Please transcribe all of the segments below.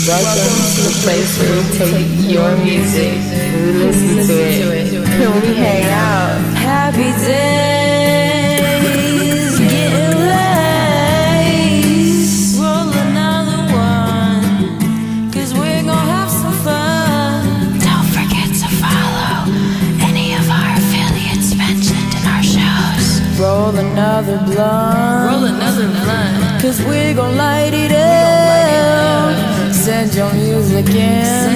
Welcome to the place where we take your music, we listen to it, and we hang out. Happy days, getting lace. Roll another one, cause we're gonna have some fun. Don't forget to follow any of our affiliates mentioned in our shows. Roll another blunt, cause we're gonna light it up. Send your music in,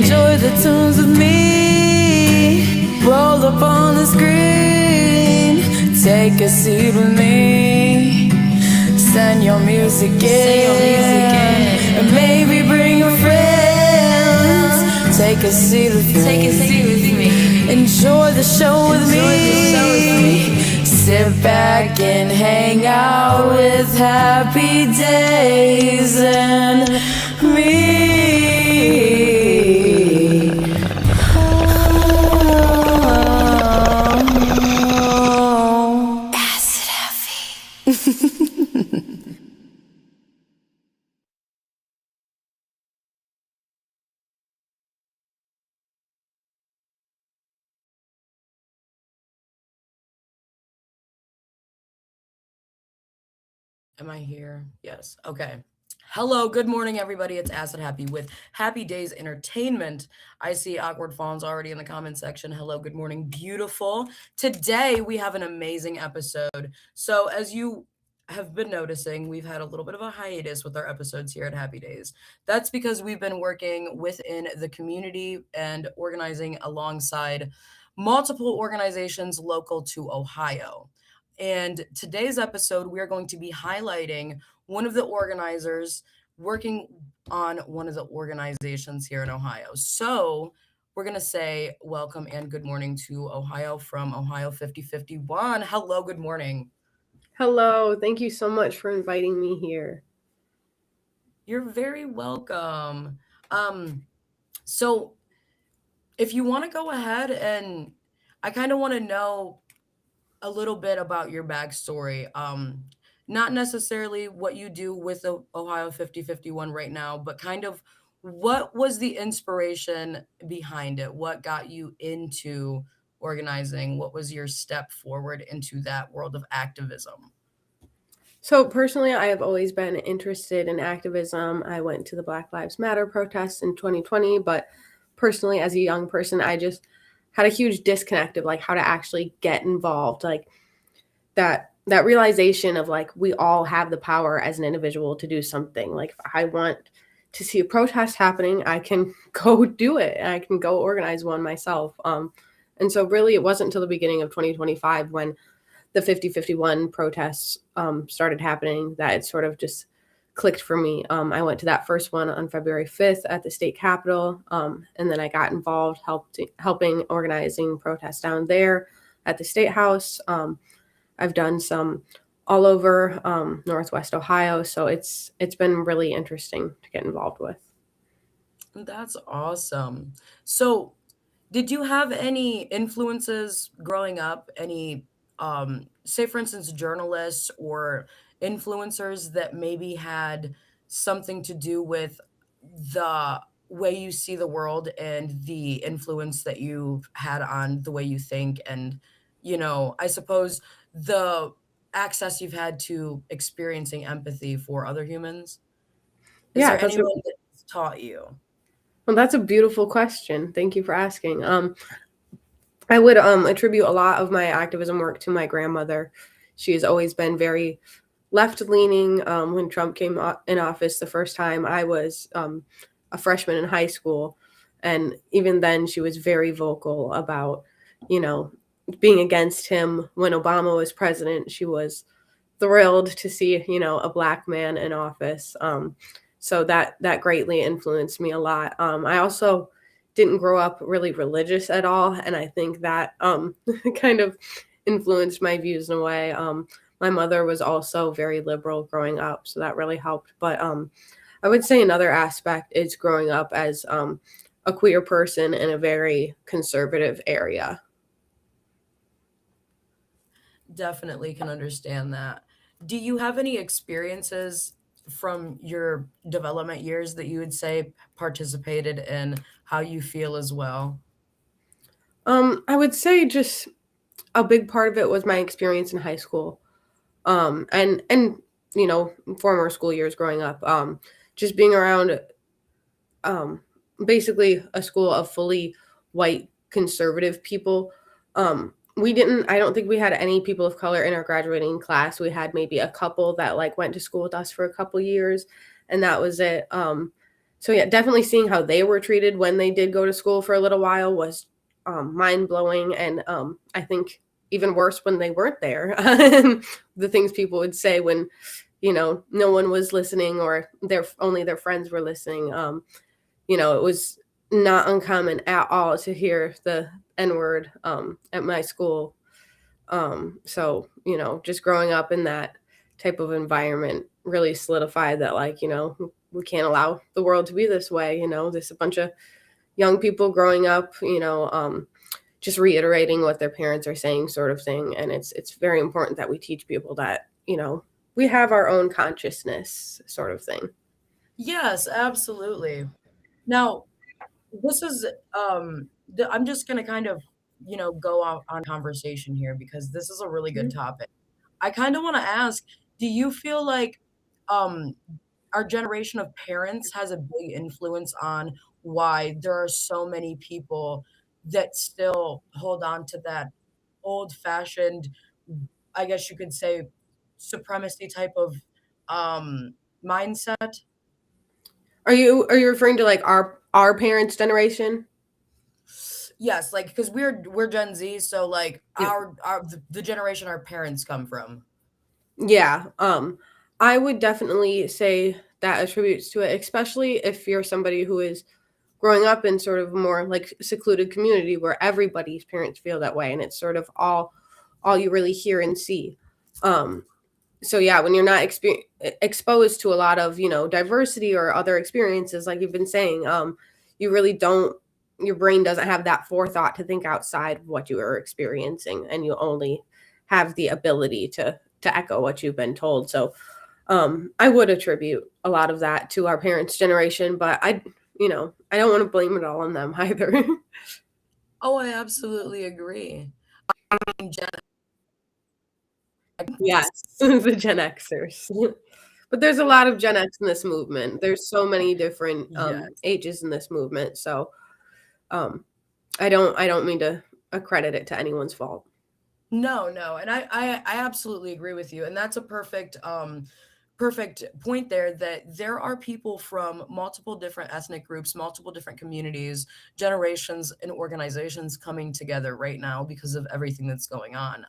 enjoy the tunes with me. Roll up on the screen, take a seat with me. Send your music in, and maybe bring your friends. Take a seat with me, enjoy the show with me. Sit back and hang out with Happy Days and me. Oh. Acid heavy. Am I here? Yes. Okay. Hello, good morning, everybody. It's Acid Happy with Happy Days Entertainment. I see Awkward Fawns already in the comment section. Hello, good morning, beautiful. Today, we have an amazing episode. So, as you have been noticing, we've had a little bit of a hiatus with our episodes here at Happy Days. That's because we've been working within the community and organizing alongside multiple organizations local to Ohio. And today's episode, we are going to be highlighting one of the organizers working on one of the organizations here in Ohio. So we're going to say welcome and good morning to Ohio from Ohio50501. Hello, good morning. Hello, thank you so much for inviting me here. You're very welcome. So if you want to go ahead and I kind of want to know a little bit about your backstory. Not necessarily what you do with the Ohio 5051 right now, but kind of what was the inspiration behind it? What got you into organizing? What was your step forward into that world of activism? So, personally, I have always been interested in activism. I went to the Black Lives Matter protests in 2020, but personally, as a young person, I just had a huge disconnect of like how to actually get involved. Like that realization of like we all have the power as an individual to do something. Like if I want to see a protest happening, I can go do it and I can go organize one myself. And so really it wasn't until the beginning of 2025 when the 5051 protests started happening that it sort of just clicked for me. I went to that first one on February 5th at the state capitol, and then I got involved helping organizing protests down there at the state house. I've done some all over Northwest Ohio, so it's been really interesting to get involved with. That's awesome. So, did you have any influences growing up? Any, say, for instance, journalists or influencers that maybe had something to do with the way you see the world and the influence that you've had on the way you think? And, I suppose the access you've had to experiencing empathy for other humans. Is Yeah, there anyone that's taught you? that's a beautiful question. Thank you for asking. I would attribute a lot of my activism work to my grandmother. She has always been very left leaning. When Trump came in office the first time, I was a freshman in high school. And even then, she was very vocal about, you know, being against him. When Obama was president, she was thrilled to see, a Black man in office. So that greatly influenced me a lot. I also didn't grow up really religious at all, and I think that kind of influenced my views in a way. My mother was also very liberal growing up, so that really helped. But I would say another aspect is growing up as a queer person in a very conservative area. Definitely can understand that. Do you have any experiences from your development years that you would say participated in how you feel as well? I would say just a big part of it was my experience in high school. And former school years growing up. Just being around um basically a school of fully white conservative people. We didn't I don't think we had any people of color in our graduating class. We had maybe a couple that like went to school with us for a couple years, and that was it. So yeah, definitely seeing how they were treated when they did go to school for a little while was mind blowing, and I think even worse when they weren't there. The things people would say when no one was listening, or only their friends were listening. It was not uncommon at all to hear the N word at my school. So, just growing up in that type of environment really solidified that, like, we can't allow the world to be this way. There's a bunch of young people growing up, just reiterating what their parents are saying, sort of thing. And it's very important that we teach people that, we have our own consciousness, sort of thing. Yes, absolutely. Now, this is I'm just gonna kind of go on conversation here because this is a really good Mhm. topic. I kind of want to ask, do you feel like um our generation of parents has a big influence on why there are so many people that still hold on to that old fashioned, I guess you could say, supremacy type of mindset? Are you referring to like our parents' generation? Yes, like because we're Gen Z, so like Yeah. the generation our parents come from. Yeah. I would definitely say that attributes to it, especially if you're somebody who is growing up in sort of more like secluded community where everybody's parents feel that way, and it's sort of all you really hear and see. Um, so yeah, when you're not exposed to a lot of diversity or other experiences, like you've been saying, you really don't. Your brain doesn't have that forethought to think outside what you are experiencing, and you only have the ability to echo what you've been told. So I would attribute a lot of that to our parents' generation, but I don't want to blame it all on them either. Oh, I absolutely agree. Gen Yes, the Gen Xers. But there's a lot of Gen X in this movement. There's so many different Yes. ages in this movement. So um, I don't mean to accredit it to anyone's fault. No, no, and I absolutely agree with you, and that's a perfect point there, that there are people from multiple different ethnic groups, multiple different communities, generations, and organizations coming together right now because of everything that's going on.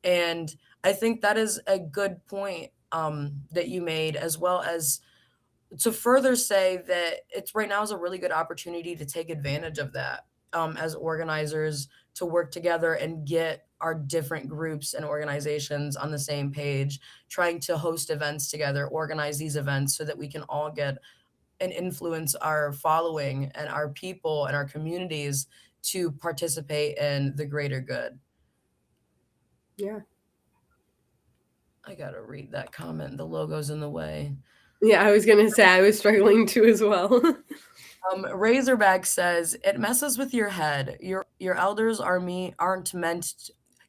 And I think that is a good point that you made, as well as to further say that it's right now is a really good opportunity to take advantage of that as organizers, to work together and get our different groups and organizations on the same page, trying to host events together, organize these events so that we can all get and influence our following and our people and our communities to participate in the greater good. Yeah. I gotta read that comment. The logo's in the way. Yeah, I was gonna say I was struggling too as well. Razorback says it messes with your head. Your elders aren't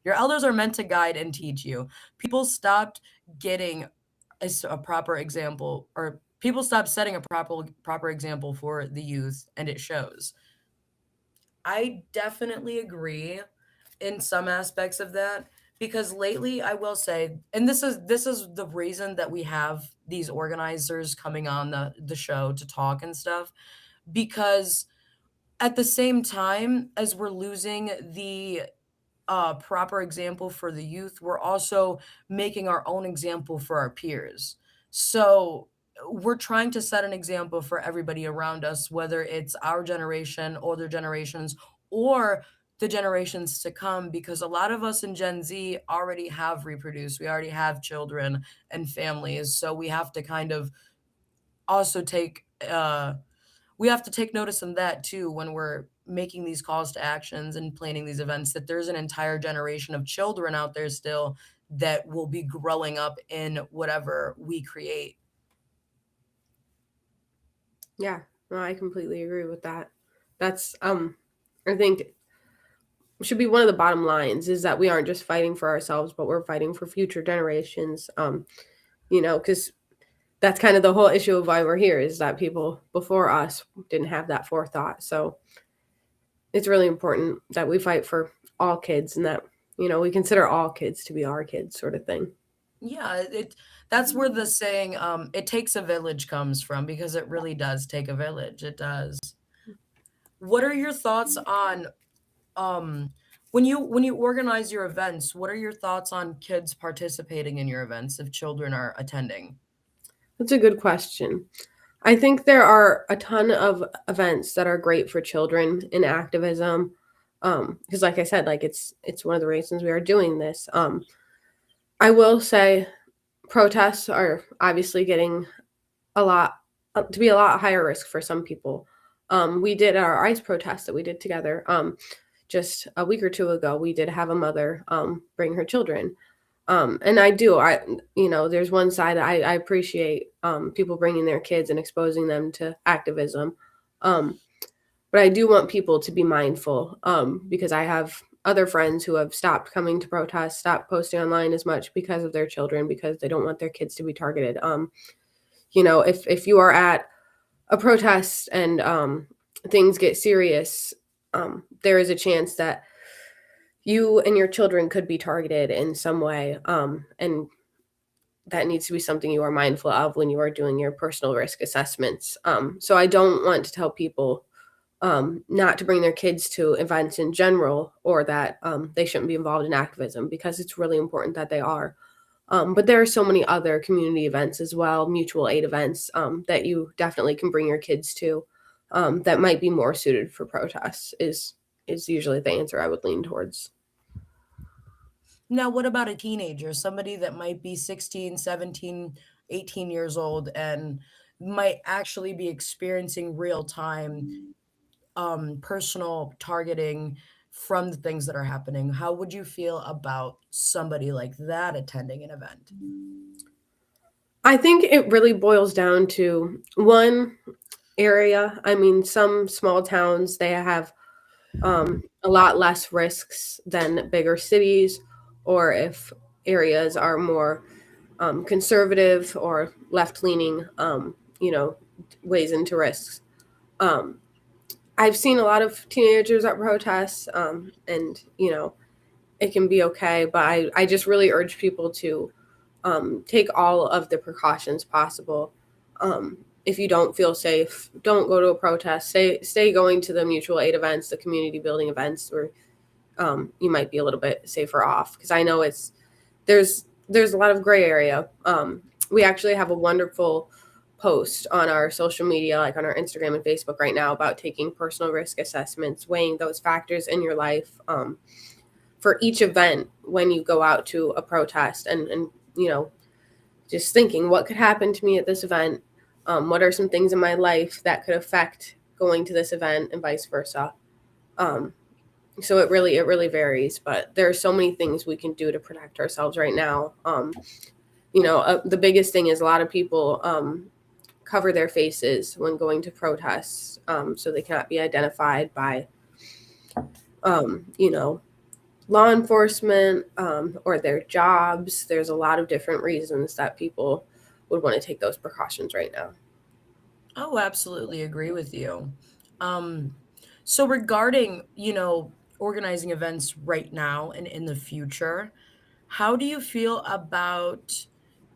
your elders are meant to guide and teach you. People stopped getting a proper example, or people stopped setting a proper example for the youth, and it shows. I definitely agree in some aspects of that, because lately I will say, and this is the reason that we have these organizers coming on the show to talk and stuff, because at the same time as we're losing the proper example for the youth, we're also making our own example for our peers. So we're trying to set an example for everybody around us, whether it's our generation, older generations, or the generations to come, because a lot of us in Gen Z already have reproduced, we already have children and families. So we have to kind of also take we have to take notice in that too when we're making these calls to actions and planning these events, that there's an entire generation of children out there still that will be growing up in whatever we create. Yeah, no, I completely agree with that. That's I think should be one of the bottom lines is that we aren't just fighting for ourselves, but we're fighting for future generations. Because that's kind of the whole issue of why we're here is that people before us didn't have that forethought. So it's really important that we fight for all kids and that we consider all kids to be our kids, sort of thing. Yeah, that's where the saying, "It takes a village" comes from, because it really does take a village, it does. What are your thoughts on, when you organize your events, what are your thoughts on kids participating in your events if children are attending? That's a good question. I think there are a ton of events that are great for children in activism. Because like I said, like it's one of the reasons we are doing this. I will say protests are obviously getting a lot to be a lot higher risk for some people. We did our ICE protest that we did together. Just a week or two ago, we did have a mother bring her children. And there's one side I appreciate people bringing their kids and exposing them to activism. Um, but I do want people to be mindful because I have other friends who have stopped coming to protests, stopped posting online as much because of their children, because they don't want their kids to be targeted. If you are at a protest and things get serious, there is a chance that you and your children could be targeted in some way. And that needs to be something you are mindful of when you are doing your personal risk assessments. So I don't want to tell people not to bring their kids to events in general or that they shouldn't be involved in activism because it's really important that they are. But there are so many other community events as well, mutual aid events that you definitely can bring your kids to that might be more suited for protests is usually the answer I would lean towards. Now, what about a teenager, somebody that might be 16, 17, 18 years old and might actually be experiencing real time personal targeting from the things that are happening? How would you feel about somebody like that attending an event? I think it really boils down to one area. I mean, some small towns, they have a lot less risks than bigger cities, or if areas are more conservative or left leaning, ways into risks. Um, I've seen a lot of teenagers at protests, and it can be okay, but I just really urge people to take all of the precautions possible. If you don't feel safe, don't go to a protest. Stay going to the mutual aid events, the community building events, where you might be a little bit safer off. Because I know there's a lot of gray area. We actually have a wonderful post on our social media, like on our Instagram and Facebook right now, about taking personal risk assessments, weighing those factors in your life for each event when you go out to a protest, and just thinking what could happen to me at this event. What are some things in my life that could affect going to this event and vice versa. Um, so it really varies, but there are so many things we can do to protect ourselves right now. The biggest thing is a lot of people cover their faces when going to protests, so they cannot be identified by um, you know law enforcement or their jobs. There's a lot of different reasons that people would want to take those precautions right now. Oh, absolutely agree with you. Um, so regarding, organizing events right now and in the future, how do you feel about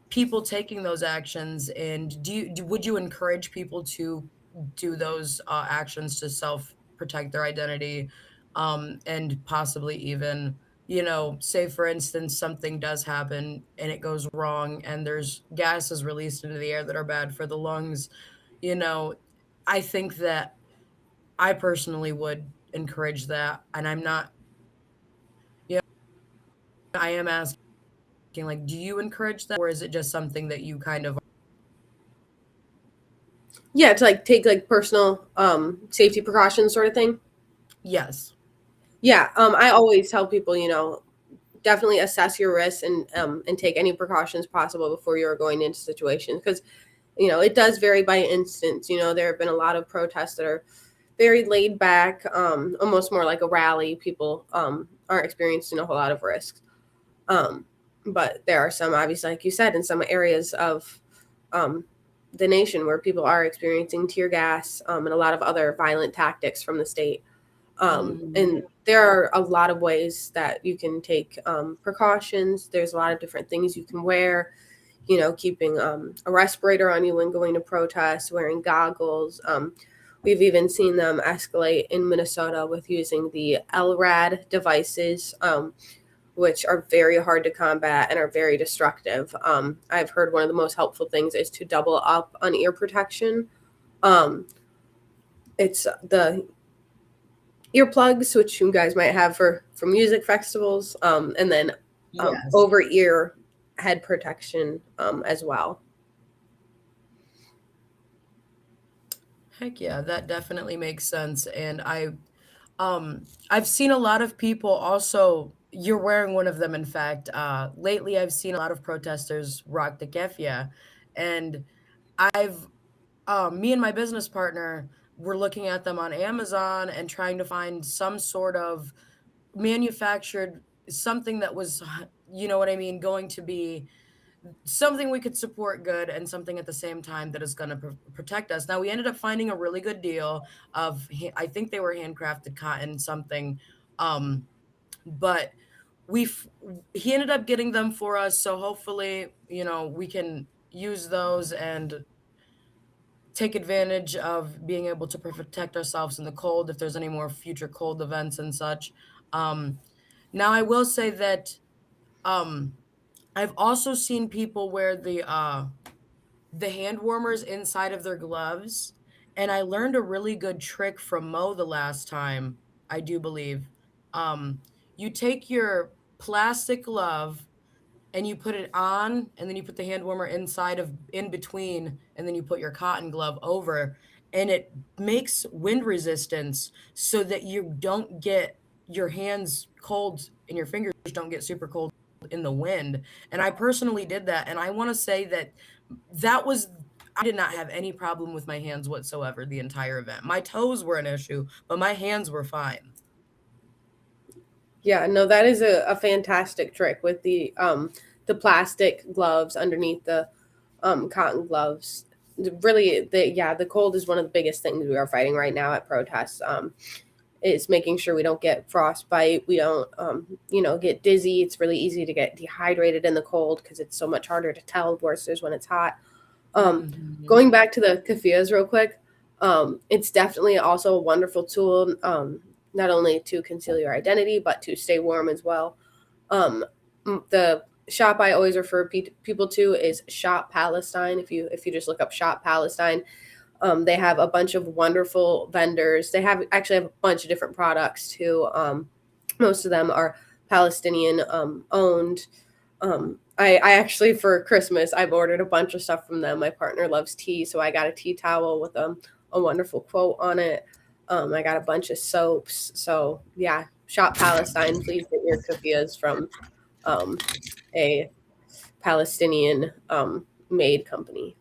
people taking those actions? And would you encourage people to do those actions to self protect their identity, and possibly even, say for instance something does happen and it goes wrong and there's gases released into the air that are bad for the lungs, you know, I think that I personally would encourage that. And I'm not, you know, I am asking, like, do you encourage that, or is it just something that you kind of? Yeah, to like take like personal safety precautions sort of thing. Yes. Yeah, I always tell people, definitely assess your risks and take any precautions possible before you're going into situations because It does vary by instance. There have been a lot of protests that are very laid back, almost more like a rally. People aren't experiencing a whole lot of risks. But there are some, obviously, like you said, in some areas of the nation where people are experiencing tear gas and a lot of other violent tactics from the state. And there are a lot of ways that you can take precautions. There's a lot of different things you can wear, keeping a respirator on you when going to protests, wearing goggles. We've even seen them escalate in Minnesota with using the LRAD devices, which are very hard to combat and are very destructive. I've heard one of the most helpful things is to double up on ear protection. It's the earplugs, which you guys might have for music festivals, and then Yes. over ear head protection as well. Heck yeah, that definitely makes sense. And I've seen a lot of people also, you're wearing one of them, in fact. Lately I've seen a lot of protesters rock the keffiyeh. And I've me and my business partner were looking at them on Amazon and trying to find some sort of manufactured something that was, you know what I mean, going to be something we could support good and something at the same time that is going to protect us. Now we ended up finding a really good deal of I think they were handcrafted cotton something, but we he ended up getting them for us, so hopefully we can use those and take advantage of being able to protect ourselves in the cold if there's any more future cold events and such. Now I will say that um, I've also seen people wear the hand warmers inside of their gloves, and I learned a really good trick from Mo the last time, I do believe. Um, you take your plastic glove and you put it on, and then you put the hand warmer inside of in between, and then you put your cotton glove over, and it makes wind resistance so that you don't get your hands cold and your fingers don't get super cold in the wind. And I personally did that, and I want to say that that was I did not have any problem with my hands whatsoever the entire event. My toes were an issue, but my hands were fine. Yeah, no, that is a fantastic trick with the plastic gloves underneath the cotton gloves. Really, the cold is one of the biggest things we are fighting right now at protests. Is making sure we don't get frostbite, we don't get dizzy. It's really easy to get dehydrated in the cold because it's so much harder to tell versus when it's hot. Mhm. Going back to the keffiyehs real quick, it's definitely also a wonderful tool, not only to conceal your identity, but to stay warm as well. The shop I always refer people to is Shop Palestine. If you just look up Shop Palestine, they have a bunch of wonderful vendors. They actually have a bunch of different products too. Most of them are Palestinian owned. I actually, for Christmas, I've ordered a bunch of stuff from them. My partner loves tea, so I got a tea towel with a wonderful quote on it. I got a bunch of soaps. So yeah, Shop Palestine. Please get your keffiyehs from a Palestinian made company.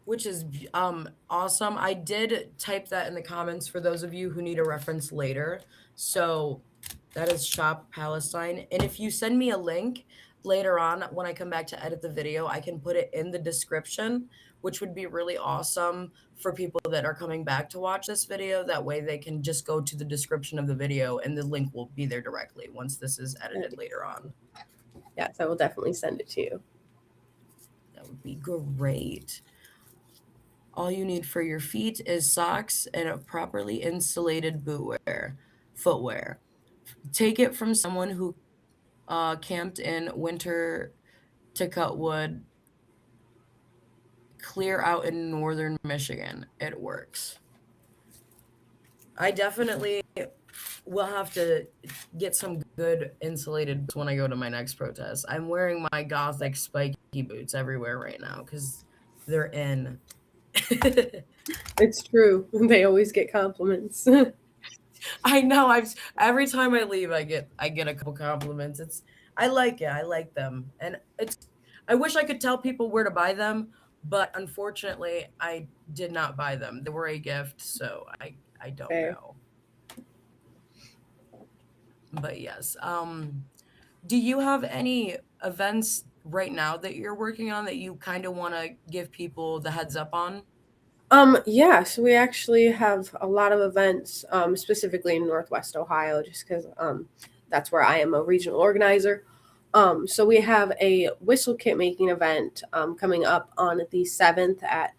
Which is awesome. I did type that in the comments for those of you who need a reference later. So that is Shop Palestine. And if you send me a link later on when I come back to edit the video, I can put it in the description, which would be really awesome for people that are coming back to watch this video. That way they can just go to the description of the video and the link will be there directly once this is edited later on. Yes, I will definitely send it to you. That would be great. All you need for your feet is socks and a properly insulated footwear. Take it from someone who camped in winter to cut wood, clear out in northern Michigan. It works. I definitely will have to get some good insulated boots when I go to my next protest. I'm wearing my gothic spiky boots everywhere right now because they're in. It's true. They always get compliments. I know. Every time I leave, I get a couple compliments. I like it. I like them, and it's. I wish I could tell people where to buy them, but unfortunately, I did not buy them. They were a gift, so I don't Fair. know. But yes, do you have any events right now that you're working on that you kind of want to give people the heads up on? Yeah, so we actually have a lot of events, specifically in Northwest Ohio, just because that's where I am a regional organizer. So we have a whistle kit making event coming up on the 7th at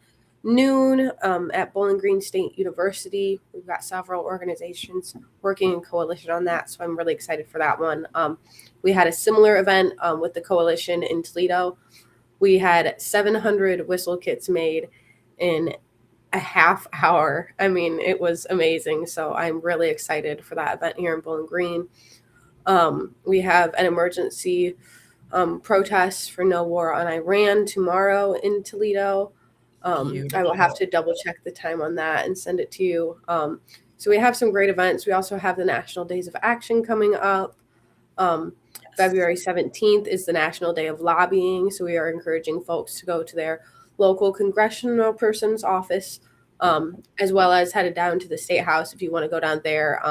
noon at Bowling Green State University. We've got several organizations working in coalition on that, so I'm really excited for that one. We had a similar event with the coalition in Toledo. We had 700 whistle kits made in a half hour. I mean, it was amazing. So I'm really excited for that event here in Bowling Green. We have an emergency protest for no war on Iran tomorrow in Toledo. I will have Beautiful. to double check the time on that and send it to you. So we have some great events. We also have the National Days of Action coming up. Um, Yes. February 17th is the National Day of Lobbying. So we are encouraging folks to go to their local congressional person's office, as well as headed down to the State House if you want to go down there.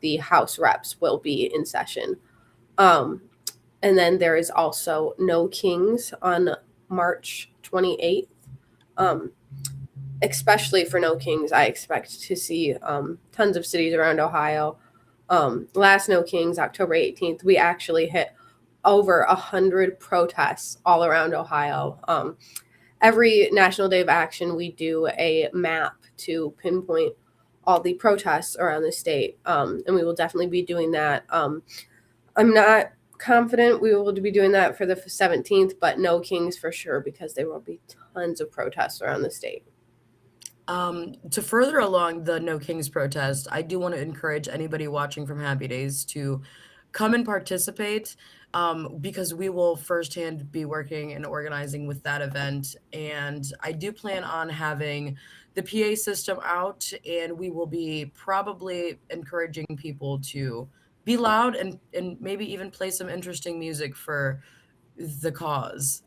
The House reps will be in session. Um, and then there is also No Kings on March 28th. Um, Especially for No Kings, I expect to see tons of cities around Ohio. Last No Kings, October 18th, we actually hit over 100 protests all around Ohio. Every National Day of Action, we do a map to pinpoint all the protests around the state, and we will definitely be doing that. I'm not confident we will be doing that for the 17th, but No Kings for sure because there will be tons of protests around the state. To further along the No Kings protest, I do want to encourage anybody watching from Happy Days to come and participate, because we will firsthand be working and organizing with that event. And I do plan on having the PA system out, and we will be probably encouraging people to be loud and maybe even play some interesting music for the cause.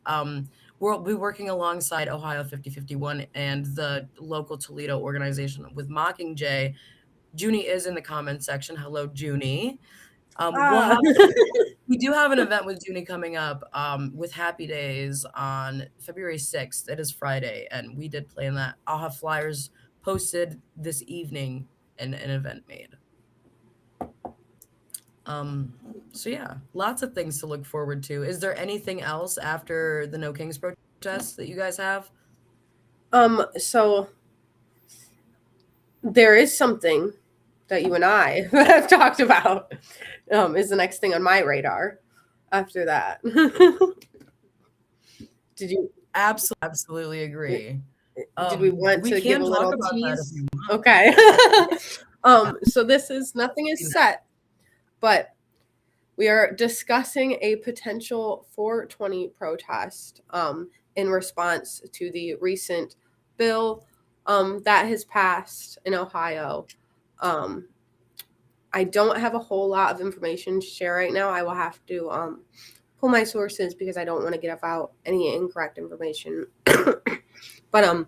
We'll be working alongside Ohio 5051 and the local Toledo organization with Mockingjay. Junie is in the comments section. Hello, Junie. We'll Ah, have we do have an event with Junie coming up with Happy Days on February 6th. It is Friday, and we did plan that. I'll have flyers posted this evening and an event made. Um, so yeah, lots of things to look forward to. Is there anything else after the No Kings protest that you guys have? so there is something that you and I have talked about. Is the next thing on my radar after that. Did you Absolutely agree. did we want We to give can a talk little about that if tease? you want. Okay. So this is nothing is set, but we are discussing a potential 420 protest in response to the recent bill that has passed in Ohio. Um, I don't have a whole lot of information to share right now. I will have to pull my sources because I don't want to give out any incorrect information. But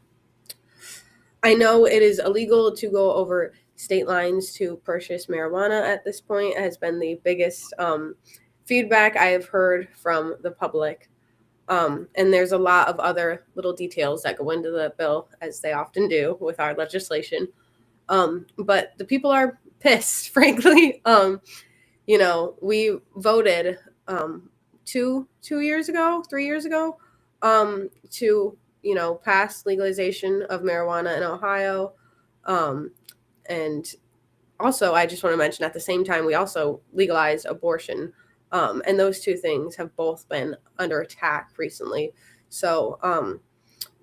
I know it is illegal to go over state lines to purchase marijuana at this point. It has been the biggest feedback I have heard from the public. And there's a lot of other little details that go into the bill, as they often do with our legislation. But the people are pissed, frankly. We voted two years ago, 3 years ago, to pass legalization of marijuana in Ohio. And also, I just want to mention at the same time, we also legalized abortion. And those two things have both been under attack recently. So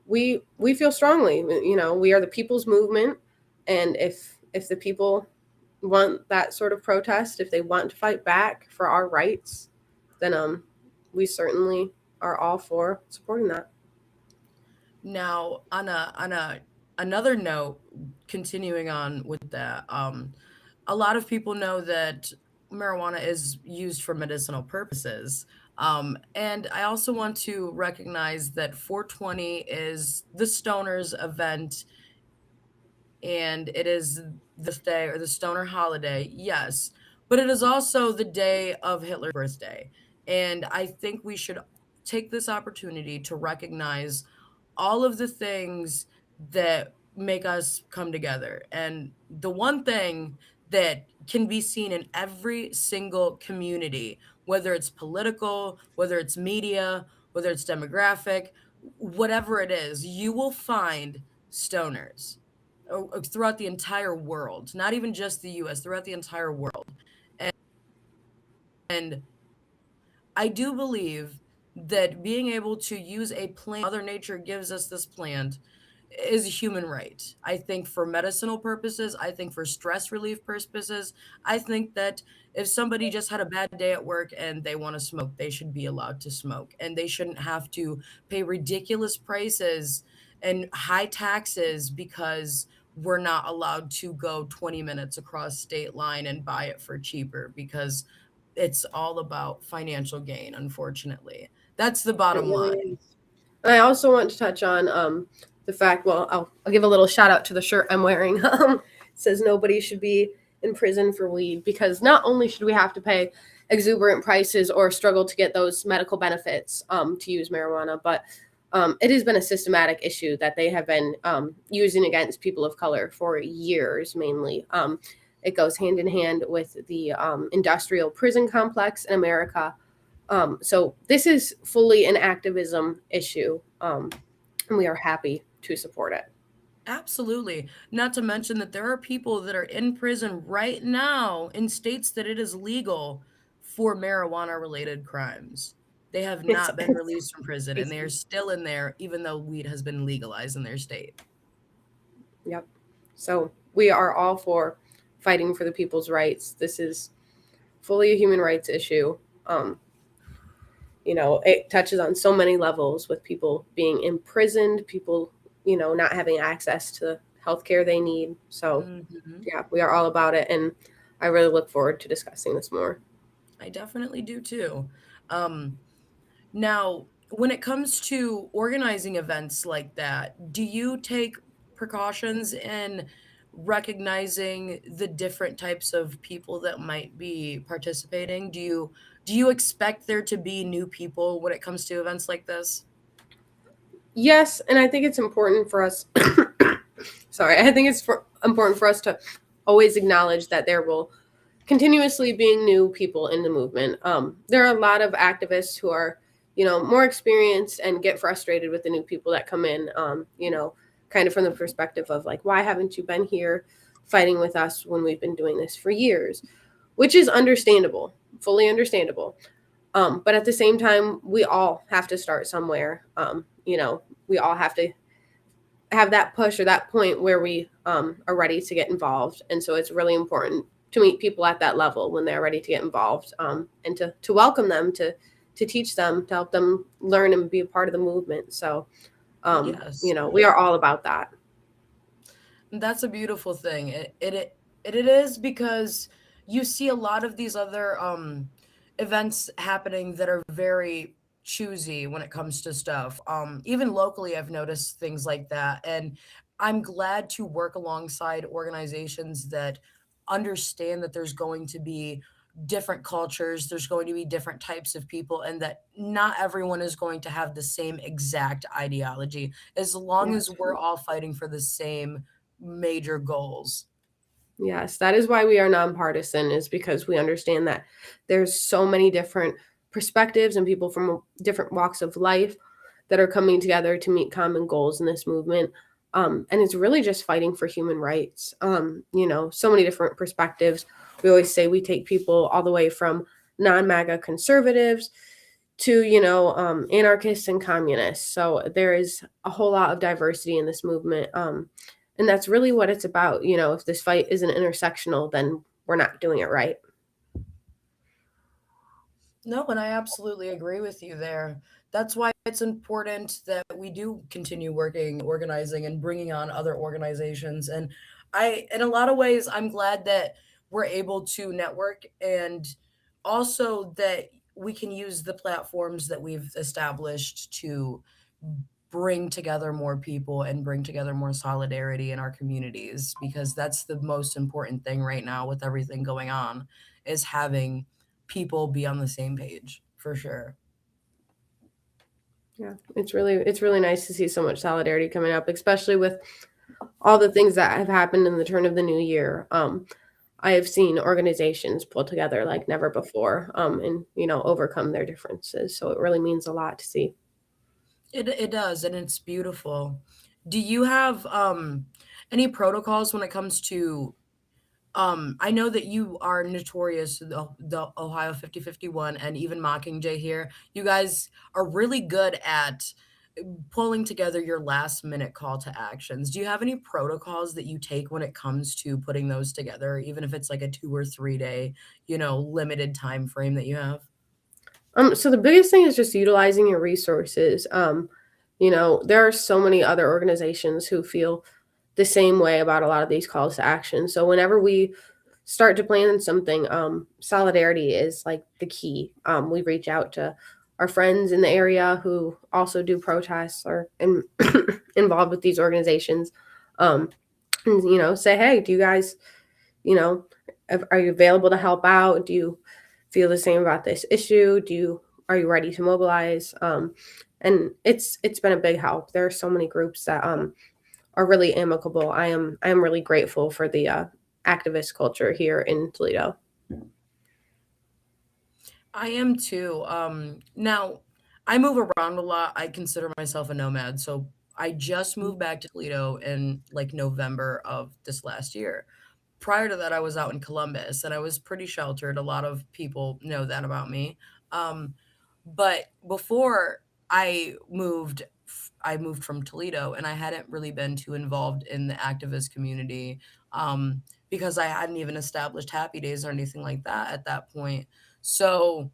we feel strongly, we are the people's movement. And if the people want that sort of protest, if they want to fight back for our rights, then we certainly are all for supporting that. Now, on a another note, continuing on with that, a lot of people know that marijuana is used for medicinal purposes. And I also want to recognize that 420 is the Stoners event and it is the day or the Stoner holiday, yes, but it is also the day of Hitler's birthday. And I think we should take this opportunity to recognize all of the things that make us come together. And the one thing that can be seen in every single community, whether it's political, whether it's media, whether it's demographic, whatever it is, you will find stoners throughout the entire world, not even just the US, throughout the entire world. And I do believe that being able to use a plant, Mother Nature gives us this plant, is a human right. I think for medicinal purposes, I think for stress relief purposes, I think that if somebody just had a bad day at work and they want to smoke, they should be allowed to smoke and they shouldn't have to pay ridiculous prices and high taxes because we're not allowed to go 20 minutes across state line and buy it for cheaper because it's all about financial gain, unfortunately. That's the It bottom really line. is. And I also want to touch on the fact. Well, I'll give a little shout out to the shirt I'm wearing. It says nobody should be in prison for weed, because not only should we have to pay exuberant prices or struggle to get those medical benefits to use marijuana, but it has been a systematic issue that they have been using against people of color for years, mainly. It goes hand in hand with the industrial prison complex in America. So this is fully an activism issue, and we are happy to support it. Absolutely. Not to mention that there are people that are in prison right now in states that it is legal for marijuana related crimes. They have It's, not been it's released from prison and they are crazy. still in there even though weed has been legalized in their state. Yep. So we are all for fighting for the people's rights. This is fully a human rights issue. Um, it touches on so many levels, with people being imprisoned, people, not having access to healthcare they need. So Mhm. yeah, we are all about it, and I really look forward to discussing this more. I definitely do too. Um, Now, when it comes to organizing events like that, do you take precautions in recognizing the different types of people that might be participating? Do you expect there to be new people when it comes to events like this? Yes, and I think it's important for us. Sorry, I think important for us to always acknowledge that there will continuously being new people in the movement. There are a lot of activists who are, more experienced and get frustrated with the new people that come in. Kind of from the perspective of like, why haven't you been here fighting with us when we've been doing this for years? Which is understandable, fully understandable. But at the same time, we all have to start somewhere. We all have to have that push or that point where we are ready to get involved. And so it's really important to meet people at that level when they're ready to get involved, and to welcome them, to teach them, to help them learn and be a part of the movement. So, Yes. we are all about that. That's a beautiful thing. It is because you see a lot of these other events happening that are very choosy when it comes to stuff. Even locally, I've noticed things like that, and I'm glad to work alongside organizations that understand that there's going to be different cultures, there's going to be different types of people, and that not everyone is going to have the same exact ideology as long as Yes. we're all fighting for the same major goals. Yes, that is why we are nonpartisan, is because we understand that there's so many different perspectives and people from different walks of life that are coming together to meet common goals in this movement. And it's really just fighting for human rights. So many different perspectives. We always say we take people all the way from non-MAGA conservatives to, anarchists and communists. So there is a whole lot of diversity in this movement. And that's really what it's about. If this fight isn't intersectional, then we're not doing it right. No, and I absolutely agree with you there. That's why it's important that we do continue working, organizing, and bringing on other organizations. And in a lot of ways, I'm glad that we're able to network and also that we can use the platforms that we've established to bring together more people and bring together more solidarity in our communities, because that's the most important thing right now with everything going on, is having people be on the same page for sure. Yeah, it's really nice to see so much solidarity coming up, especially with all the things that have happened in the turn of the new year. I have seen organizations pull together like never before, and overcome their differences. So it really means a lot to see. It does, and it's beautiful. Do you have any protocols when it comes to I know that you are notorious, the Ohio 5051 and even Mockingjay here. You guys are really good at pulling together your last minute call to actions. Do you have any protocols that you take when it comes to putting those together, even if it's like a 2 or 3 day, limited time frame that you have? So the biggest thing is just utilizing your resources. There are so many other organizations who feel the same way about a lot of these calls to action. So whenever we start to plan something, solidarity is like the key. We reach out to our friends in the area who also do protests or involved with these organizations. And, say, hey, do you guys, you know, are you available to help out? Do you feel the same about this issue? Are you ready to mobilize? And it's been a big help. There are so many groups that are really amicable. I am really grateful for the activist culture here in Toledo. I am too. Now I move around a lot. I consider myself a nomad. So I just moved back to Toledo in like November of this last year. Prior to that, I was out in Columbus and I was pretty sheltered. A lot of people know that about me. Um, but before I moved from Toledo and I hadn't really been too involved in the activist community, because I hadn't even established Happy Days or anything like that at that point. So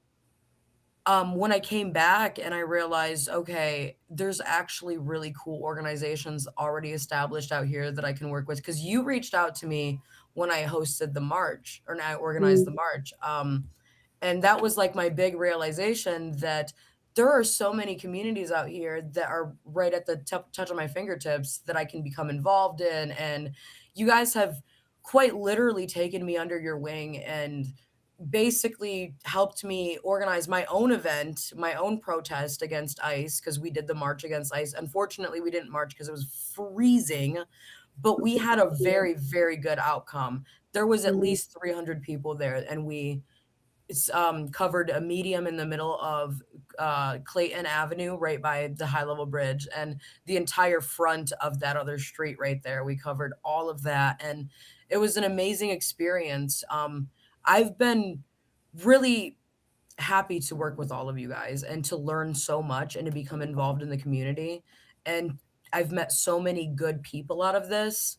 when I came back and I realized, okay, there's actually really cool organizations already established out here that I can work with. Because you reached out to me when I hosted the march, or I organized the Mm, march. And that was like my big realization that there are so many communities out here that are right at the touch of my fingertips that I can become involved in. And you guys have quite literally taken me under your wing and basically helped me organize my own event, my own protest against ICE, because we did the march against ICE. Unfortunately, we didn't march because it was freezing, but we had a yeah. very, very good outcome. There was at Mhm. least 300 people there, and we covered a medium in the middle of Clayton Avenue, right by the high level bridge, and the entire front of that other street right there. We covered all of that, and it was an amazing experience. I've been really happy to work with all of you guys and to learn so much and to become involved in the community. And I've met so many good people out of this.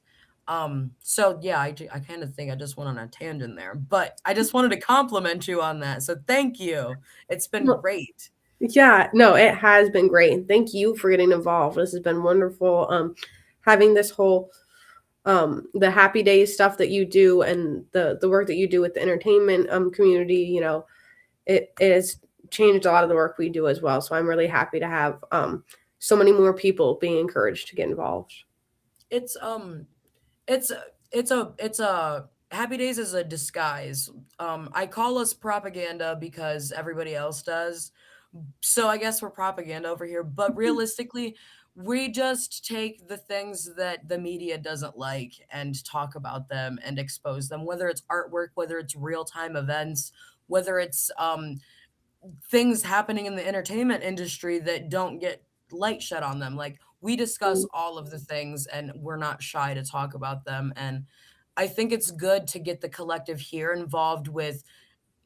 So yeah, I kind of think I just went on a tangent there, but I just wanted to compliment you on that. So thank you. It's been Well, great. yeah, no, it has been great. And thank you for getting involved. This has been wonderful. Having this whole the Happy Days stuff that you do and the work that you do with the entertainment community, it has changed a lot of the work we do as well. So I'm really happy to have so many more people being encouraged to get involved. It's it's it's a Happy Days is a disguise. I call us propaganda because everybody else does. So I guess we're propaganda over here, but realistically, we just take the things that the media doesn't like and talk about them and expose them, whether it's artwork, whether it's real-time events, whether it's things happening in the entertainment industry that don't get light shed on them. Like we discuss Mm, all of the things and we're not shy to talk about them. And I think it's good to get the collective here involved with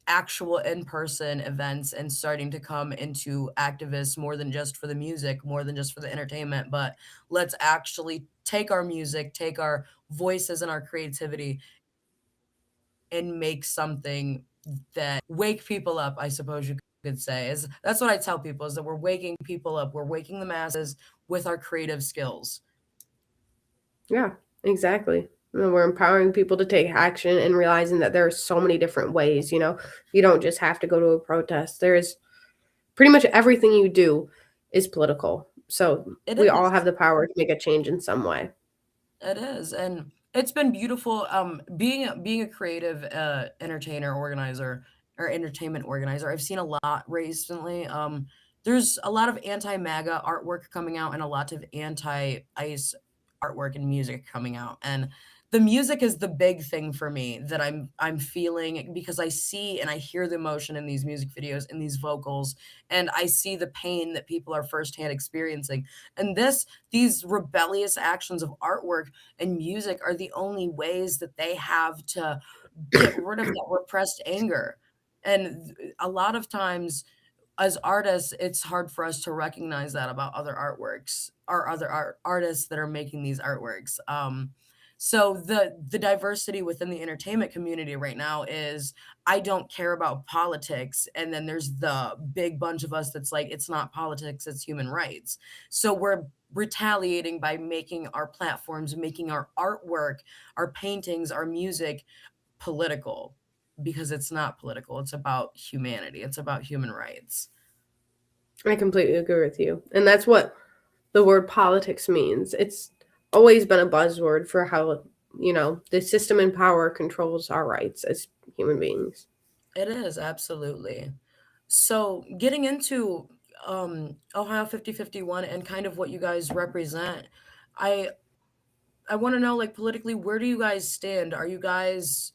actual in-person events and starting to come into activists more than just for the music, more than just for the entertainment, but let's actually take our music, take our voices and our creativity and make something that wake people up, I suppose you could say. Is that's what I tell people, is that we're waking people up, we're waking the masses with our creative skills. yeah, exactly. We're empowering people to take action and realizing that there are so many different ways. You don't just have to go to a protest. There's pretty much everything you do is political. So It we all is. have the power to make a change in some way. It is, and it's been beautiful. Being a creative entertainer, organizer, or entertainment organizer. I've seen a lot recently. There's a lot of anti-MAGA artwork coming out, and a lot of anti-ICE artwork and music coming out. And the music is the big thing for me that I'm feeling because I see and I hear the emotion in these music videos, in these vocals, and I see the pain that people are firsthand experiencing. And these rebellious actions of artwork and music are the only ways that they have to get rid of that repressed anger. And a lot of times, as artists, it's hard for us to recognize that about other artworks or other artists that are making these artworks. So the diversity within the entertainment community right now is I don't care about politics, and then there's the big bunch of us that's like it's not politics, it's human rights. So we're retaliating by making our platforms, making our artwork, our paintings, our music political because it's not political. It's about humanity. It's about human rights. I completely agree with you. And that's what the word politics means. It's always been a buzzword for how, the system in power controls our rights as human beings. It is absolutely. So getting into Ohio 5051 and kind of what you guys represent, I I want to know like politically where do you guys stand? Are you guys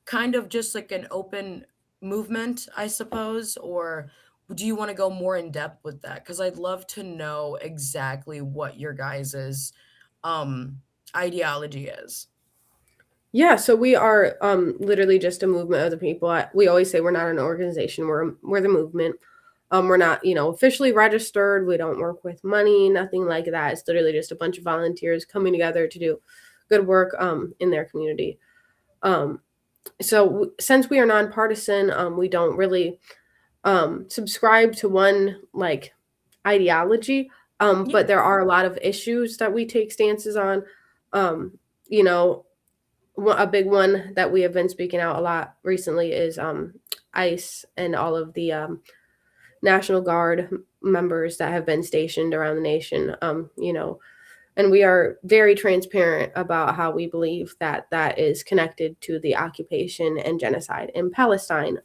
kind of just like an open movement, I suppose, or do you want to go more in depth with that? Because I'd love to know exactly what your guys's um ideology is. Yeah, so we are literally just a movement of the people. We always say we're not an organization. We're the movement. We're not, officially registered. We don't work with money, nothing like that. It's literally just a bunch of volunteers coming together to do good work in their community. Um, since we are nonpartisan, we don't really subscribe to one like ideology, Yeah. but there are a lot of issues that we take stances on. Um, you know, a big one that we have been speaking out a lot recently is ICE and all of the National Guard members that have been stationed around the nation. And we are very transparent about how we believe that that is connected to the occupation and genocide in Palestine.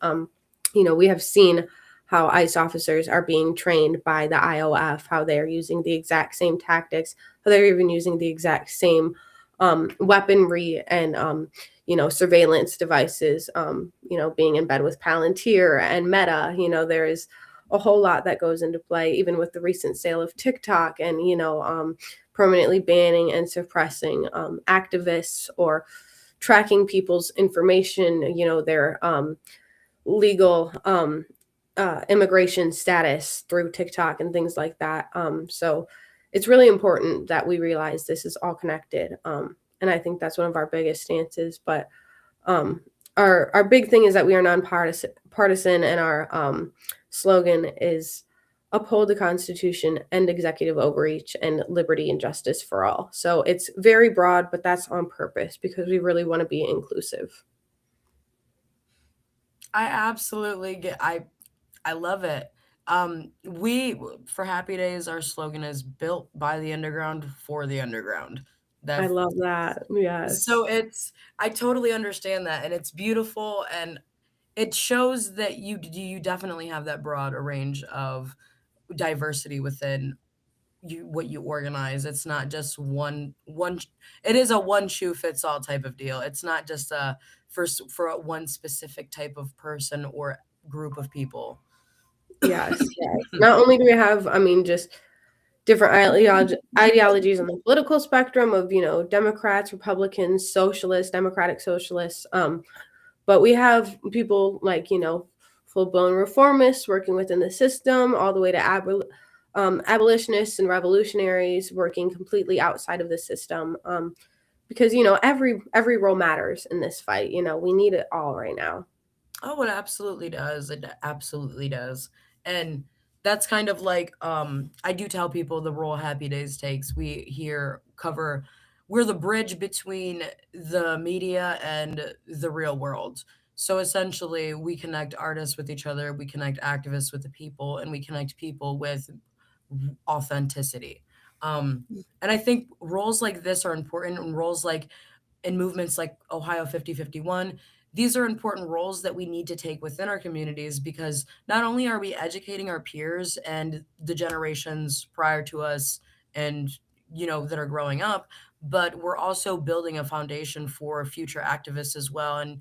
We have seen how ICE officers are being trained by the IOF, how they are using the exact same tactics, how they're even using the exact same weaponry and surveillance devices. Being in bed with Palantir and Meta. There is a whole lot that goes into play, even with the recent sale of TikTok and permanently banning and suppressing activists or tracking people's information. Their legal immigration status through TikTok and things like that. So it's really important that we realize this is all connected. And I think that's one of our biggest stances. But um, our big thing is that we are nonpartisan, and our slogan is uphold the Constitution, end executive overreach, and liberty and justice for all. So it's very broad, but that's on purpose because we really want to be inclusive. I absolutely get I love it. We for Happy Days, our slogan is built by the underground for the underground. I That love that. so Yes. I totally understand that, and it's beautiful, and it shows that you definitely have that broad a range of diversity within what you organize. It's not just it is a one shoe fits all type of deal. It's not just for a one specific type of person or group of people. Yes. Yes. Not only do we have, just different ideologies on the political spectrum of, Democrats, Republicans, socialists, democratic socialists, but we have people like, full-blown reformists working within the system, all the way to abolitionists and revolutionaries working completely outside of the system. Because every role matters in this fight. We need it all right now. Oh, it absolutely does. It absolutely does. And that's kind of like I do tell people the role Happy Days takes. We here cover we're the bridge between the media and the real world. So essentially, we connect artists with each other, we connect activists with the people, and we connect people with authenticity. And I think roles like this are important, and roles like in movements like Ohio 5051, these are important roles that we need to take within our communities, because not only are we educating our peers and the generations prior to us and that are growing up, but we're also building a foundation for future activists as well. And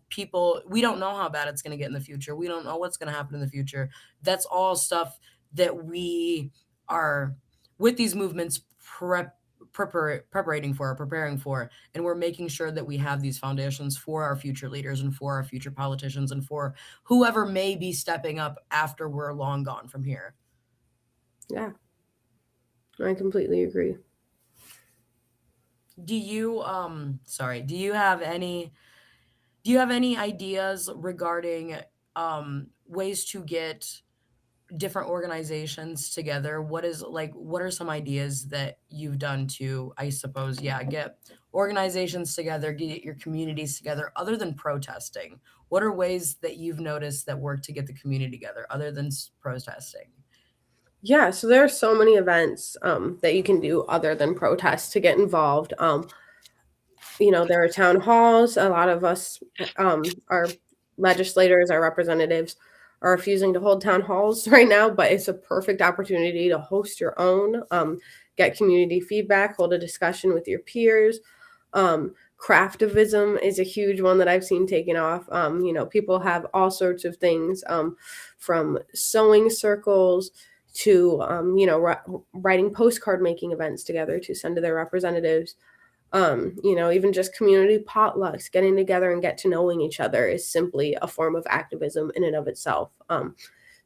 people, we don't know how bad it's going to get in the future. We don't know what's going to happen in the future. That's all stuff that we are with these movements preparing for, and we're making sure that we have these foundations for our future leaders and for our future politicians and for whoever may be stepping up after we're long gone from here. Yeah, I completely agree. Do you have any ideas regarding ways to get different organizations together? What are some ideas that you've done to, I suppose, get organizations together, get your communities together other than protesting? What are ways that you've noticed that work to get the community together other than protesting? Yeah, so there are so many events that you can do other than protest to get involved. There are town halls. A lot of us, our legislators, our representatives, are refusing to hold town halls right now, but it's a perfect opportunity to host your own, get community feedback, hold a discussion with your peers. Craftivism is a huge one that I've seen taken off. People have all sorts of things, from sewing circles to writing postcard making events together to send to their representatives. Even just community potlucks, getting together and get to knowing each other is simply a form of activism in and of itself.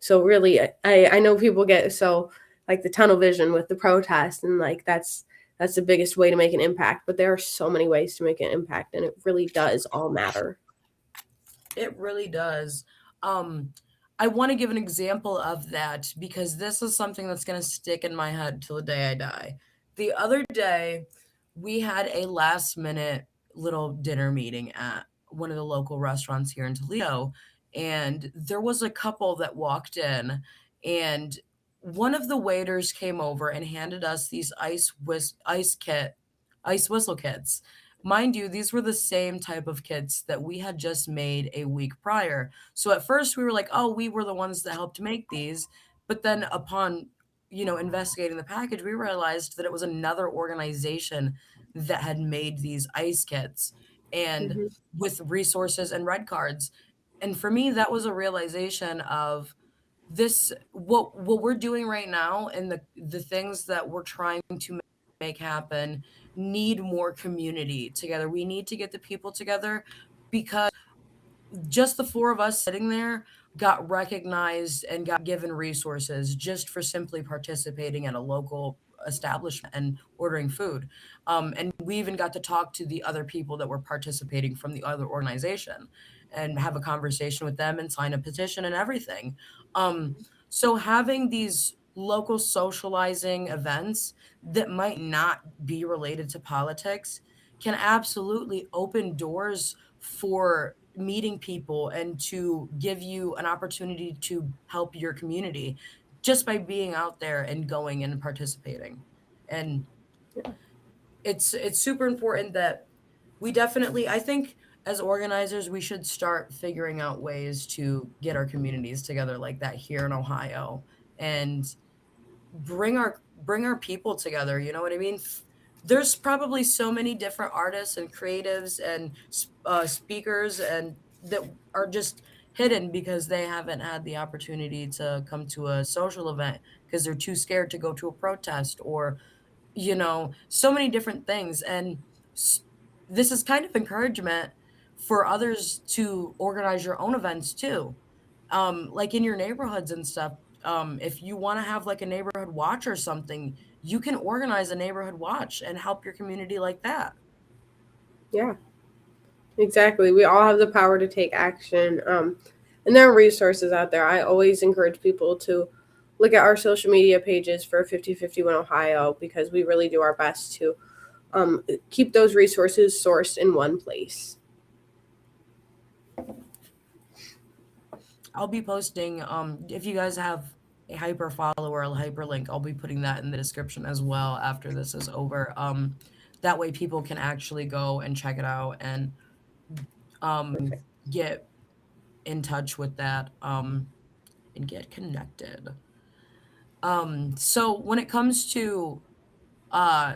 So really, I know people get so like the tunnel vision with the protest, and like that's the biggest way to make an impact. But there are so many ways to make an impact, and it really does all matter. It really does. I want to give an example of that because this is something that's going to stick in my head till the day I die. The other day, we had a last minute little dinner meeting at one of the local restaurants here in Toledo. And there was a couple that walked in, and one of the waiters came over and handed us these ice whistle kits. Mind you, these were the same type of kits that we had just made a week prior. So at first we were like, oh, we were the ones that helped make these. But then upon, investigating the package, we realized that it was another organization that had made these ice kits and Hmm. with resources and red cards. And for me, that was a realization of this what we're doing right now, and the things that we're trying to make happen need more community together. We need to get the people together, because just the four of us sitting there got recognized and got given resources just for simply participating at a local establishment and ordering food. And we even got to talk to the other people that were participating from the other organization and have a conversation with them and sign a petition and everything. So having these local socializing events that might not be related to politics can absolutely open doors for meeting people and to give you an opportunity to help your community just by being out there and going and participating. And it's super important that we definitely, I think, as organizers, we should start figuring out ways to get our communities together like that here in Ohio, and bring our people together, you know what I mean? There's probably so many different artists and creatives and speakers and that are just hidden because they haven't had the opportunity to come to a social event because they're too scared to go to a protest, or so many different things. And s- this is kind of encouragement for others to organize your own events too, like in your neighborhoods and stuff. If you want to have like a neighborhood watch or something, you can organize a neighborhood watch and help your community like that. Yeah, exactly. We all have the power to take action. And there are resources out there. I always encourage people to look at our social media pages for 5051 Ohio, because we really do our best to keep those resources sourced in one place. I'll be posting, if you guys have a hyper follow or a hyperlink, I'll be putting that in the description as well after this is over. That way people can actually go and check it out and um Perfect. get in touch with that and get connected. So when it comes to uh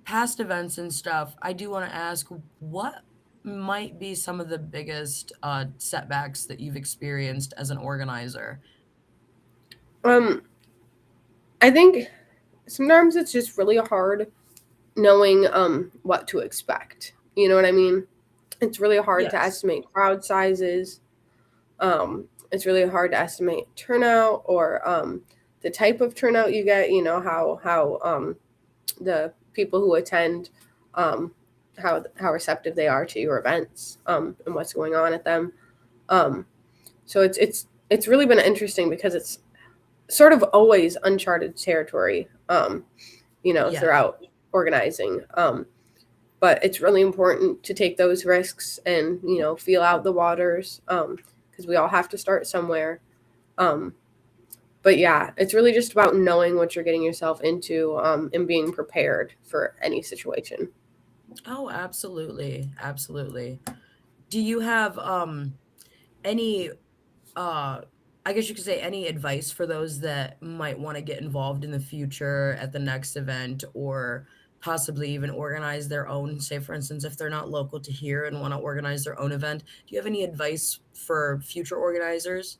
past events and stuff, I do want to ask what might be some of the biggest setbacks that you've experienced as an organizer? Um, I think sometimes it's just really hard knowing what to expect. You know what I mean? It's really hard to Yes. estimate crowd sizes. It's really hard to estimate turnout or the type of turnout you get. You know how the people who attend, um, how receptive they are to your events, and what's going on at them. Um, so it's really been interesting because it's sort of always uncharted territory. Yes. Throughout organizing. But it's really important to take those risks and feel out the waters, because we all have to start somewhere. Um, but yeah, it's really just about knowing what you're getting yourself into, and being prepared for any situation. Oh, absolutely. Absolutely. Do you have any uh I guess you could say any advice for those that might want to get involved in the future at the next event or possibly even organize their own, say for instance, if they're not local to here and want to organize their own event, do you have any advice for future organizers?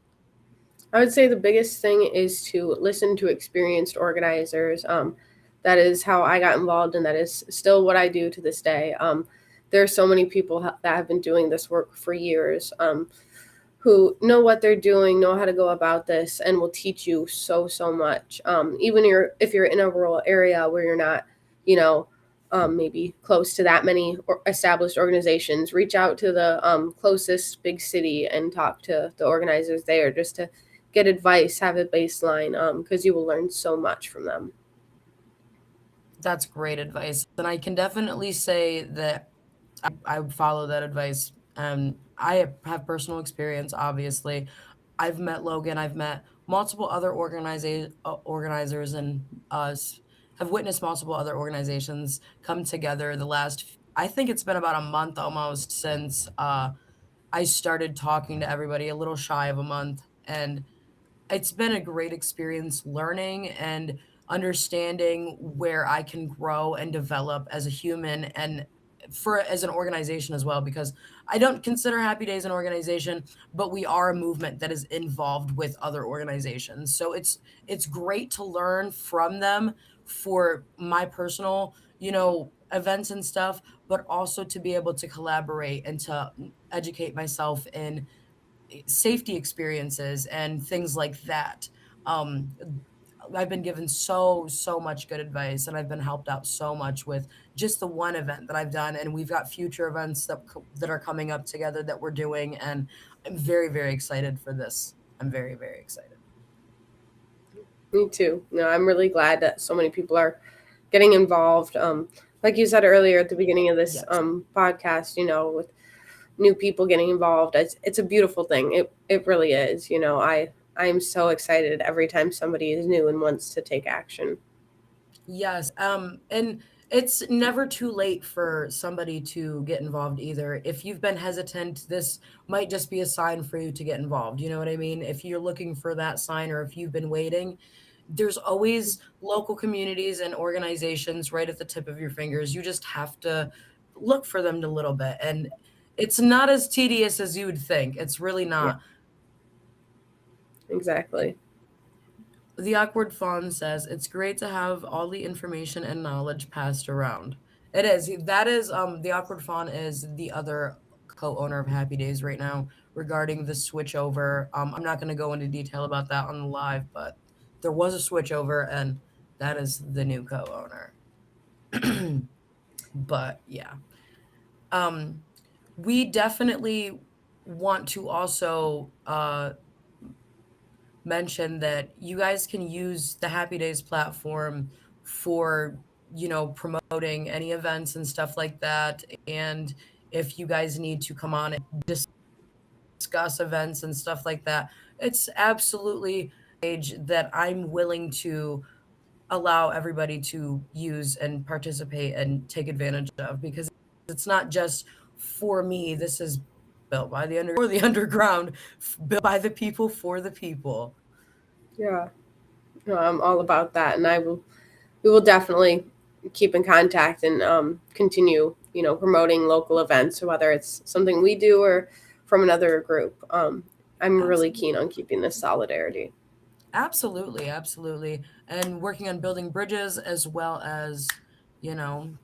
I would say the biggest thing is to listen to experienced organizers. That is how I got involved, and that is still what I do to this day. There are so many people that have been doing this work for years, who know what they're doing, know how to go about this, and will teach you so much. Even if you're in a rural area where you're not, you know, maybe close to that many established organizations, reach out to the closest big city and talk to the organizers there just to get advice, have a baseline, because you will learn so much from them. That's great advice. And I can definitely say that I would follow that advice. I have personal experience, obviously. I've met Logan, I've met multiple other organizers and have witnessed multiple other organizations come together the last, I think it's been about a month almost since I started talking to everybody, a little shy of a month. And it's been a great experience learning and understanding where I can grow and develop as a human and for as an organization as well because I don't consider Happy Days an organization, but we are a movement that is involved with other organizations. So it's great to learn from them for my personal, events and stuff, but also to be able to collaborate and to educate myself in safety experiences and things like that. Um, I've been given so much good advice, and I've been helped out so much with just the one event that I've done, and we've got future events that are coming up together that we're doing, and I'm very excited for this. I'm very excited. Me too. No, I'm really glad that so many people are getting involved. Like you said earlier at the beginning of this Yes. podcast, with new people getting involved, it's a beautiful thing. It really is. I'm so excited every time somebody is new and wants to take action. Yes, and it's never too late for somebody to get involved either. If you've been hesitant, this might just be a sign for you to get involved. You know what I mean? If you're looking for that sign or if you've been waiting, there's always local communities and organizations right at the tip of your fingers. You just have to look for them a little bit. And it's not as tedious as you would think. It's really Yeah, not. exactly. The Awkward Fawn says it's great to have all the information and knowledge passed around. It is. That is the Awkward Fawn is the other co-owner of Happy Days right now regarding the switchover. I'm not going to go into detail about that on the live, but there was a switchover and that is the new co-owner. But yeah. Um we definitely want to also mention that you guys can use the Happy Days platform for promoting any events and stuff like that. And if you guys need to come on and discuss events and stuff like that, it's absolutely age that I'm willing to allow everybody to use and participate and take advantage of, because it's not just for me. This is built by the for the underground, built by the people for the people. Yeah, no, I'm all about that, and we will definitely keep in contact and continue, promoting local events, whether it's something we do or from another group. I'm really Absolutely. keen on keeping this solidarity. Absolutely, absolutely. And working on building bridges as well as,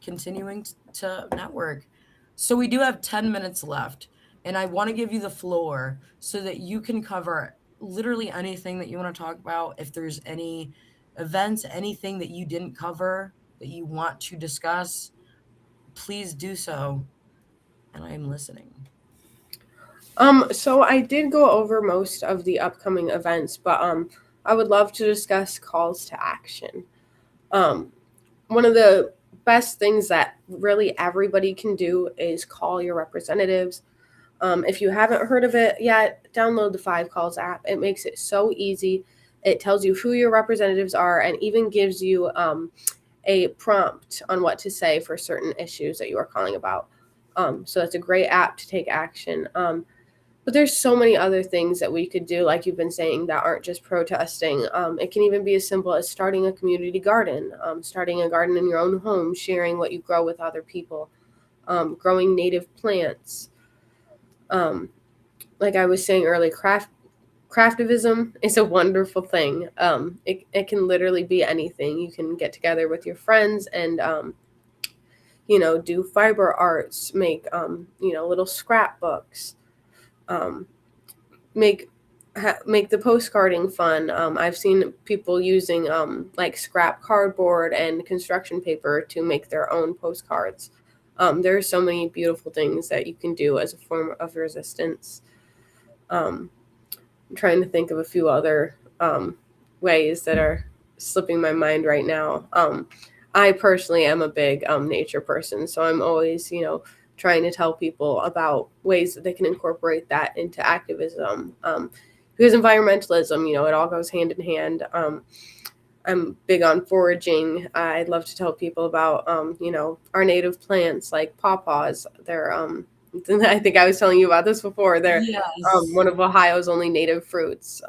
continuing to network. So we do have 10 minutes left, and I want to give you the floor so that you can cover literally anything that you want to talk about. If there's any events, anything that you didn't cover that you want to discuss, please do so. And I am listening. So I did go over most of the upcoming events, but I would love to discuss calls to action. Um, One of the best things that really everybody can do is call your representatives. If you haven't heard of it yet, download the Five Calls app. It makes it so easy. It tells you who your representatives are and even gives you a prompt on what to say for certain issues that you are calling about. So that's a great app to take action. But there's so many other things that we could do, like you've been saying, that aren't just protesting. It can even be as simple as starting a community garden, starting a garden in your own home, sharing what you grow with other people, growing native plants. Um, like I was saying earlier, craftivism is a wonderful thing. It can literally be anything. You can get together with your friends and do fiber arts, make little scrapbooks, um, make make the postcarding fun. I've seen people using like scrap cardboard and construction paper to make their own postcards. There are so many beautiful things that you can do as a form of resistance. Um, I'm trying to think of a few other ways that are slipping my mind right now. I personally am a big nature person, so I'm always, trying to tell people about ways that they can incorporate that into activism. Because environmentalism, it all goes hand in hand. I'm big on foraging. I'd love to tell people about, our native plants like pawpaws. They're, I think I was telling you about this before. They're Yes. one of Ohio's only native fruits.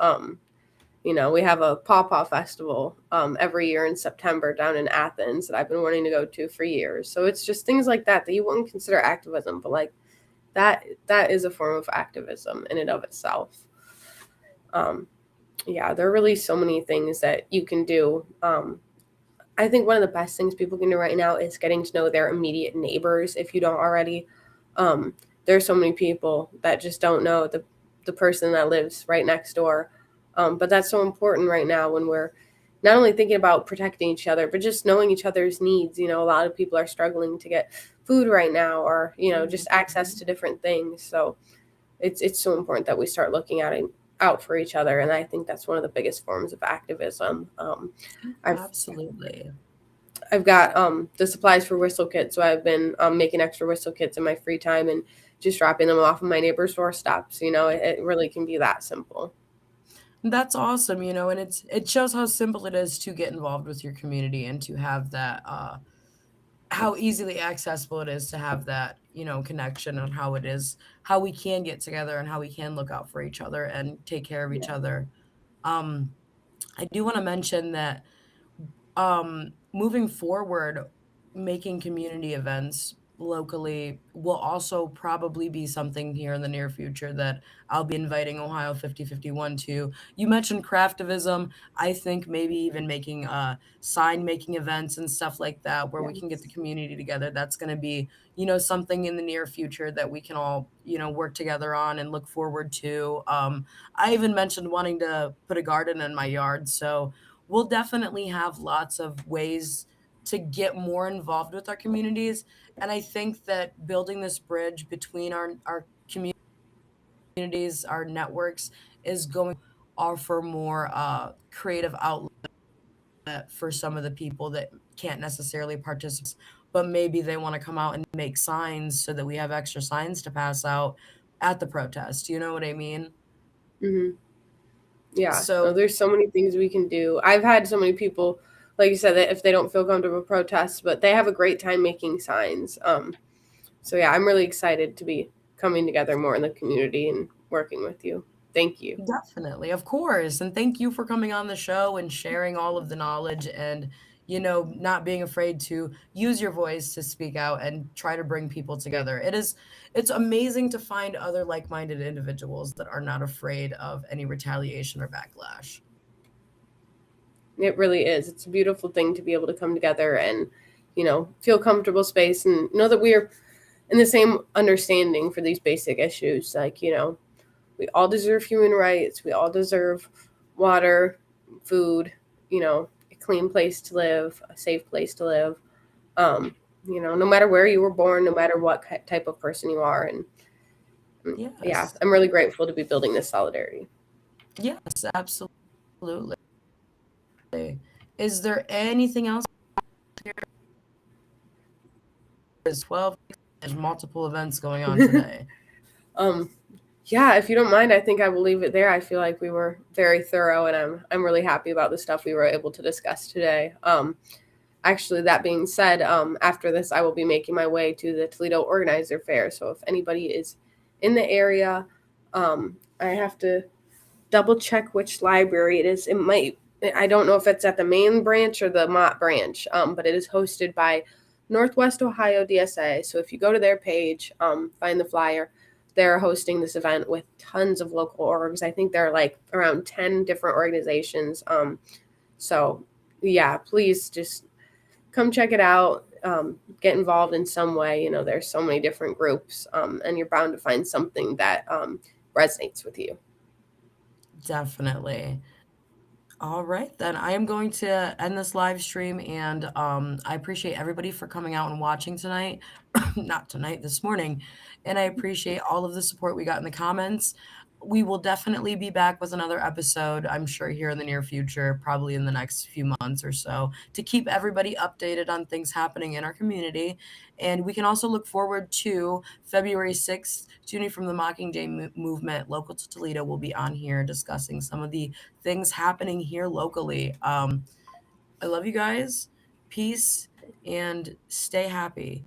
We have a pawpaw festival every year in September down in Athens that I've been wanting to go to for years. So it's just things like that that you wouldn't consider activism, but like that is a form of activism in and of itself. Um, yeah, there are really so many things that you can do. I think one of the best things people can do right now is getting to know their immediate neighbors if you don't already. Um, there are so many people that just don't know the person that lives right next door. But that's so important right now when we're not only thinking about protecting each other, but just knowing each other's needs. A lot of people are struggling to get food right now or, just access to different things. So it's so important that we start looking at it out for each other. And I think that's one of the biggest forms of activism. I've Absolutely. I've got the supplies for whistle kits, so I've been making extra whistle kits in my free time and just dropping them off of my neighbor's doorsteps. It really can be that simple. That's awesome, and it shows how simple it is to get involved with your community and to have that how easily accessible it is to have that, connection, and how it is how we can get together and how we can look out for each other and take care of each Yeah. other. Um I do want to mention that moving forward, making community events locally will also probably be something here in the near future that I'll be inviting Ohio 5051 to. You mentioned craftivism. I think maybe even making sign making events and stuff like that where we can get the Yes. community together. That's going to be, something in the near future that we can all, work together on and look forward to. I even mentioned wanting to put a garden in my yard, so we'll definitely have lots of ways to get more involved with our communities. And I think that building this bridge between our communities, our networks, is going offer more creative outlet for some of the people that can't necessarily participate, but maybe they want to come out and make signs so that we have extra signs to pass out at the protest. You know what I mean? Hmm. Yeah, no, So, there's so many things we can do. I've had so many people, like you said, that if they don't feel comfortable protest, but they have a great time making signs. So yeah, I'm really excited to be coming together more in the community and working with you. Thank you. definitely, of course. And thank you for coming on the show and sharing all of the knowledge and, not being afraid to use your voice to speak out and try to bring people together. It's amazing to find other like-minded individuals that are not afraid of any retaliation or backlash. It really is. It's a beautiful thing to be able to come together and, feel comfortable space and know that we are in the same understanding for these basic issues. Like, we all deserve human rights. We all deserve water, food, a clean place to live, a safe place to live. No matter where you were born, no matter what type of person you are. And yeah, Yes. I'm really grateful to be building this solidarity. Yes, absolutely. Is there anything else? There's 12, there's multiple events going on today. Um, yeah, if you don't mind, I think I will leave it there. I feel like we were very thorough, and I'm really happy about the stuff we were able to discuss today. Actually, that being said, after this, I will be making my way to the Toledo Organizer Fair. So if anybody is in the area, I have to double check which library it is. It might, I don't know if it's at the main branch or the Mott branch, but it is hosted by Northwest Ohio DSA. So if you go to their page, find the flyer, they're hosting this event with tons of local orgs. I think there are like around 10 different organizations. So yeah, please just come check it out. Get involved in some way. There's so many different groups, and you're bound to find something that resonates with you. Definitely. All right, then I am going to end this live stream, and I appreciate everybody for coming out and watching tonight. Not tonight, this morning. And I appreciate all of the support we got in the comments. We will definitely be back with another episode, I'm sure, here in the near future, probably in the next few months or so, to keep everybody updated on things happening in our community. And we can also look forward to February 6th. Junie from the Mockingjay Movement, local to Toledo, will be on here discussing some of the things happening here locally. I love you guys. Peace and stay happy.